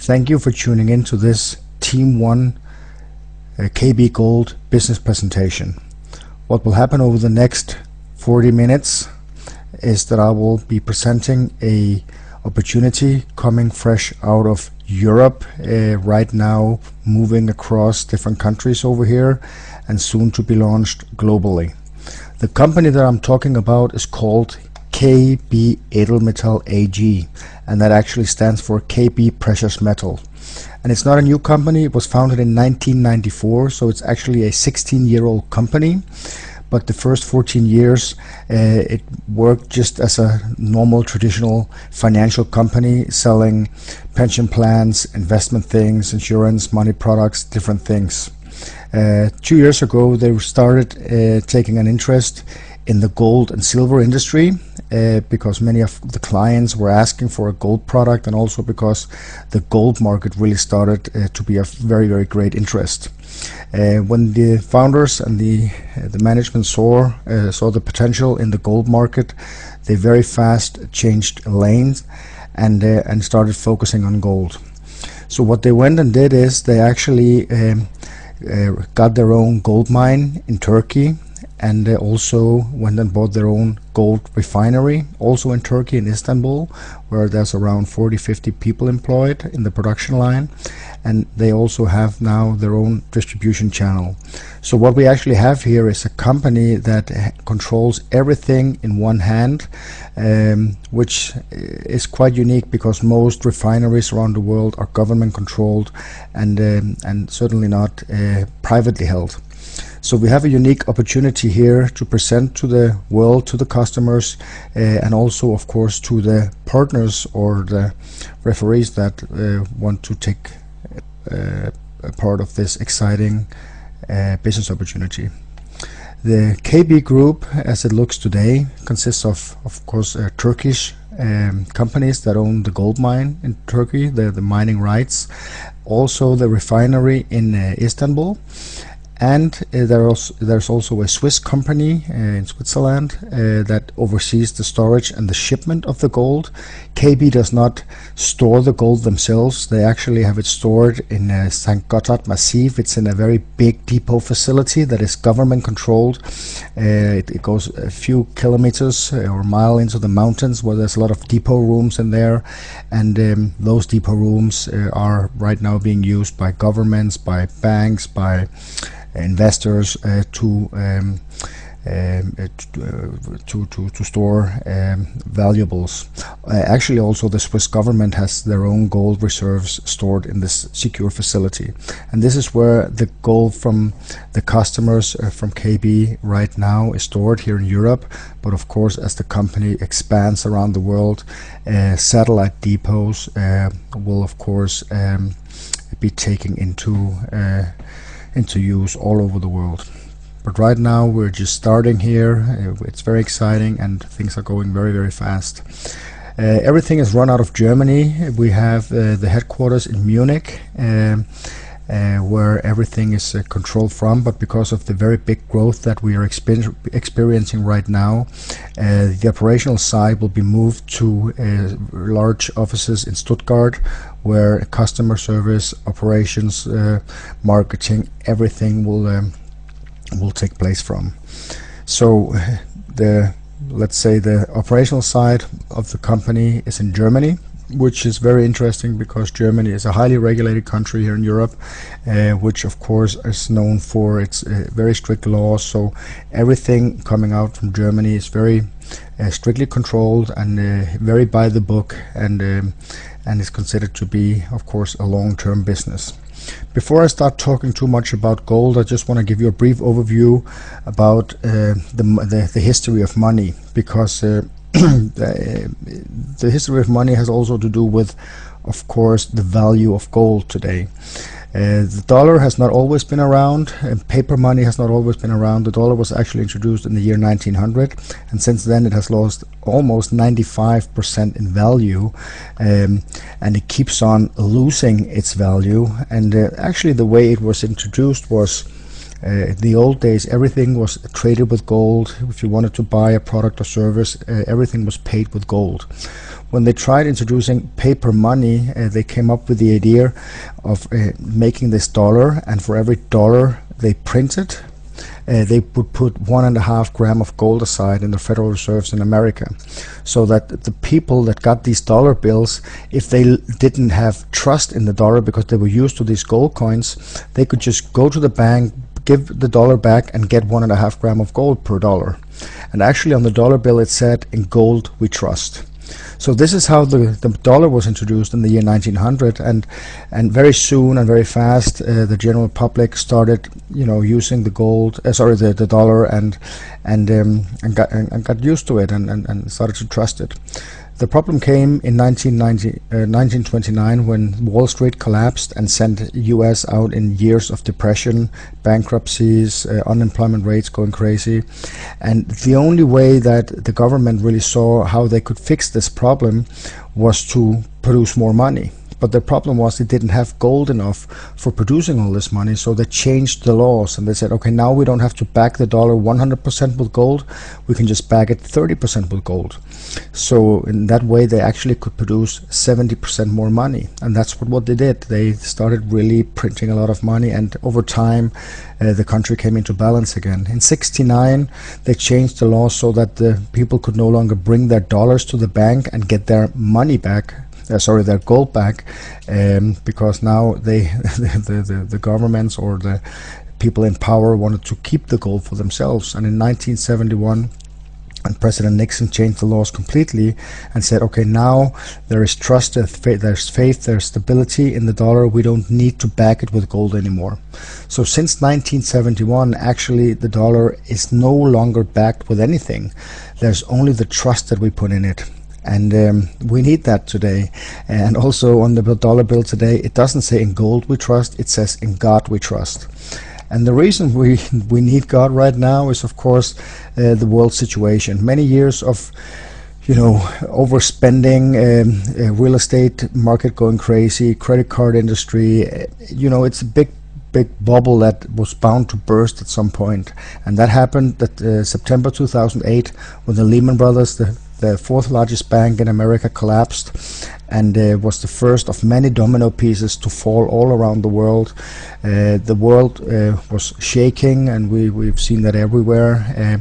Thank you for tuning in to this Team 1 KB Gold business presentation. What will happen over the next 40 minutes is that I will be presenting a opportunity coming fresh out of Europe, right now moving across different countries over here and soon to be launched globally. The company that I'm talking about is called KB Edelmetall AG, and that actually stands for KB Precious Metal. And it's not a new company. It was founded in 1994, so it's actually a 16-year-old company. But the first 14 years it worked just as a normal traditional financial company, selling pension plans, investment things, insurance, money products, different things. 2 years ago they started taking an interest in the gold and silver industry, because many of the clients were asking for a gold product, and also because the gold market really started to be of very, very great interest. When the founders and the management saw the potential in the gold market, they very fast changed lanes and started focusing on gold. So what they went and did is they actually got their own gold mine in Turkey, and they also went and bought their own gold refinery, also in Turkey, in Istanbul, where there's around 40-50 people employed in the production line. And they also have now their own distribution channel. So what we actually have here is a company that controls everything in one hand, which is quite unique because most refineries around the world are government controlled and certainly not privately held. So we have a unique opportunity here to present to the world, to the customers, and also of course to the partners or the referees that want to take a part of this exciting business opportunity. The KB Group, as it looks today, consists of course Turkish companies that own the gold mine in Turkey, the mining rights, also the refinery in Istanbul. And there's also a Swiss company in Switzerland that oversees the storage and the shipment of the gold. KB does not store the gold themselves. They actually have it stored in St. Gotthard Massiv. It's in a very big depot facility that is government controlled. It goes a few kilometers or mile into the mountains, where there's a lot of depot rooms in there, and those depot rooms are right now being used by governments, by banks, by investors to store valuables. Actually, also the Swiss government has their own gold reserves stored in this secure facility, and this is where the gold from the customers from KB right now is stored here in Europe. But of course, as the company expands around the world, satellite depots will of course be taken into use all over the world. But right now we're just starting here. It's very exciting and things are going very, very fast. Everything is run out of Germany. We have the headquarters in Munich, where everything is controlled from, but because of the very big growth that we are experiencing right now, the operational side will be moved to large offices in Stuttgart, where customer service, operations, marketing, everything will take place from. So let's say the operational side of the company is in Germany, which is very interesting because Germany is a highly regulated country here in Europe, which of course is known for its very strict laws. So everything coming out from Germany is very strictly controlled and very by the book, and is considered to be, of course, a long-term business. Before I start talking too much about gold, I just want to give you a brief overview about the history of money, because the history of money has also to do with, of course, the value of gold today. The dollar has not always been around, and paper money has not always been around. The dollar was actually introduced in the year 1900, and since then it has lost almost 95% in value, and it keeps on losing its value. And actually the way it was introduced was, in the old days, everything was traded with gold. If you wanted to buy a product or service, everything was paid with gold. when they tried introducing paper money, they came up with the idea of making this dollar, and for every dollar they printed, they would put 1.5 gram of gold aside in the Federal Reserves in America, so that the people that got these dollar bills, if they didn't have trust in the dollar because they were used to these gold coins, they could just go to the bank, give the dollar back, and get 1.5 gram of gold per dollar. And actually on the dollar bill it said, "In gold we trust." So this is how the dollar was introduced in the year 1900, and very soon and very fast the general public started, using the the dollar and got used to it and started to trust it. The problem came in 1929 when Wall Street collapsed and sent US out in years of depression, bankruptcies, unemployment rates going crazy. And the only way that the government really saw how they could fix this problem was to produce more money. But the problem was they didn't have gold enough for producing all this money, so they changed the laws and they said, okay, now we don't have to back the dollar 100% with gold, we can just back it 30% with gold. So in that way they actually could produce 70% more money, and that's what they did. They started really printing a lot of money, and over time the country came into balance again. In '69 they changed the law so that the people could no longer bring their dollars to the bank and get their money back, their gold back, because now the governments or the people in power wanted to keep the gold for themselves. And in 1971, and President Nixon changed the laws completely and said, okay, now there is trust, there's faith, there's stability in the dollar, we don't need to back it with gold anymore. So since 1971, actually the dollar is no longer backed with anything. There's only the trust that we put in it. And we need that today. And also on the dollar bill today, it doesn't say "In gold we trust," it says "In God we trust." And the reason we need God right now is, of course, the world situation. Many years of overspending, real estate market going crazy, credit card industry, it's a big bubble that was bound to burst at some point. And that happened at September 2008 when the Lehman Brothers, the fourth largest bank in America, collapsed, and was the first of many domino pieces to fall all around the world. The world was shaking, and we've seen that everywhere.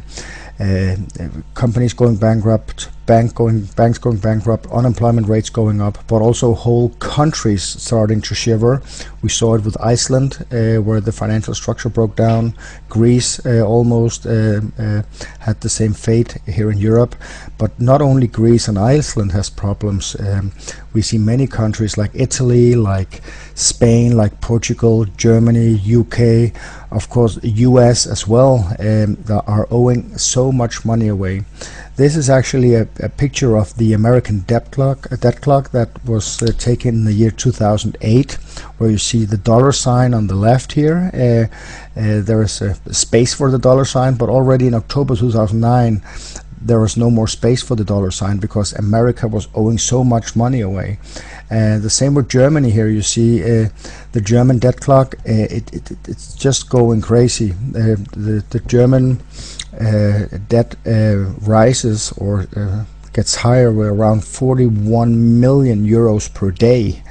Companies going bankrupt, banks going bankrupt, unemployment rates going up, but also whole countries starting to shiver. We saw it with Iceland, where the financial structure broke down. Greece almost had the same fate here in Europe. But not only Greece and Iceland has problems. We see many countries like Italy, like Spain, like Portugal, Germany, UK, of course US as well, that are owing so much money away. This is actually a picture of the American debt clock that was taken in the year 2008, where you see the dollar sign on the left here. There is a space for the dollar sign, but already in October 2009 there was no more space for the dollar sign because America was owing so much money away. The same with Germany here. You see the German debt clock, it's just going crazy. The German debt rises or gets higher with around 41 million euros per day,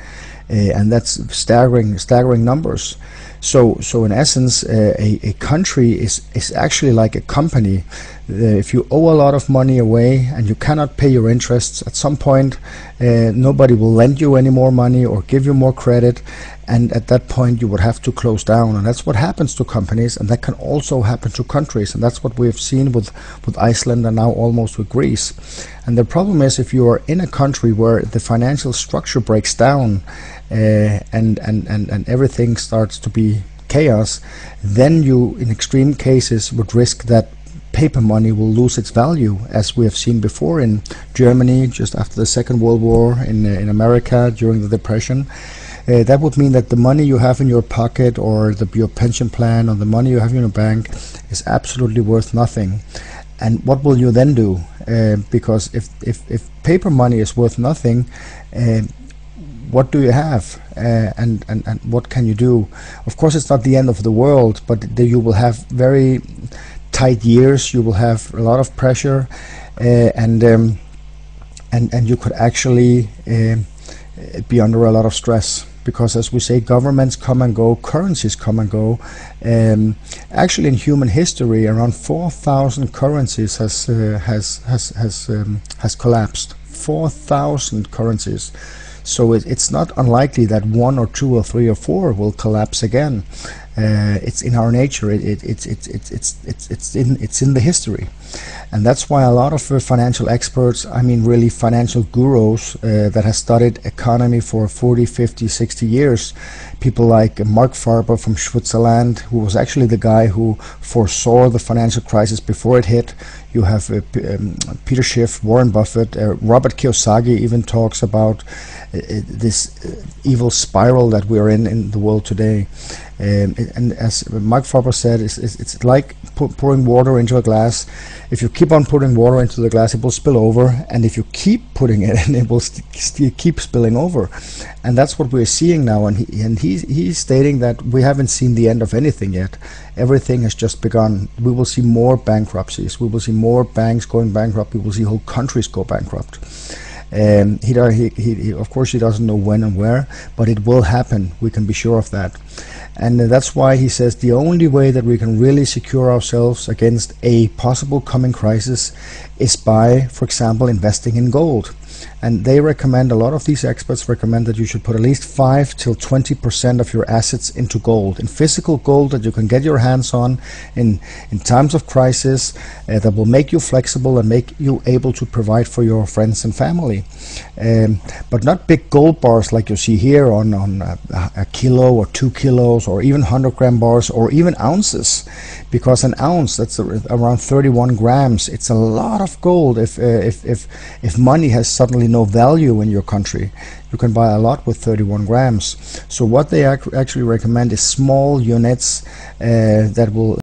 and that's staggering numbers. So in essence, a country is actually like a company. If you owe a lot of money away and you cannot pay your interests, at some point nobody will lend you any more money or give you more credit, and at that point you would have to close down. And that's what happens to companies, and that can also happen to countries, and that's what we have seen with Iceland and now almost with Greece. And the problem is, if you are in a country where the financial structure breaks down and everything starts to be chaos, then you in extreme cases would risk that paper money will lose its value, as we have seen before in Germany just after the Second World War, in America during the Depression. That would mean that the money you have in your pocket, or your pension plan, or the money you have in your bank is absolutely worth nothing. And what will you then do? Because if paper money is worth nothing, what do you have, and what can you do? Of course, it's not the end of the world, but you will have very tight years. You will have a lot of pressure, and and you could actually be under a lot of stress, because as we say, governments come and go, currencies come and go. Actually, in human history, around 4,000 currencies has collapsed. 4,000 currencies. So it's not unlikely that 1 or 2 or 3 or 4 will collapse again. It's in our nature. It's in the history, and that's why a lot of financial experts, I mean really financial gurus that have studied economy for 40, 50, 60 years, people like Mark Farber from Switzerland, who was actually the guy who foresaw the financial crisis before it hit. You have Peter Schiff, Warren Buffett, Robert Kiyosaki even talks about this evil spiral that we are in the world today. And as Mark Farber said, it's like pouring water into a glass. If you keep on putting water into the glass, it will spill over, and if you keep putting it in, it will keep spilling over. And that's what we're seeing now. And he's stating that we haven't seen the end of anything yet. Everything has just begun. We will see more bankruptcies. We will see more banks going bankrupt. We will see whole countries go bankrupt. He of course he doesn't know when and where, but it will happen. We can be sure of that. And that's why he says the only way that we can really secure ourselves against a possible coming crisis is by, for example, investing in gold. And they recommend, a lot of these experts recommend, that you should put at least 5 till 20% of your assets into gold, in physical gold that you can get your hands on in times of crisis, that will make you flexible and make you able to provide for your friends and family. But not big gold bars like you see here on a kilo or 2 kilos or even 100-gram bars or even ounces, because an ounce, that's around 31 grams. It's a lot of gold. If money has suddenly no value in your country, you can buy a lot with 31 grams. So what they actually recommend is small units that will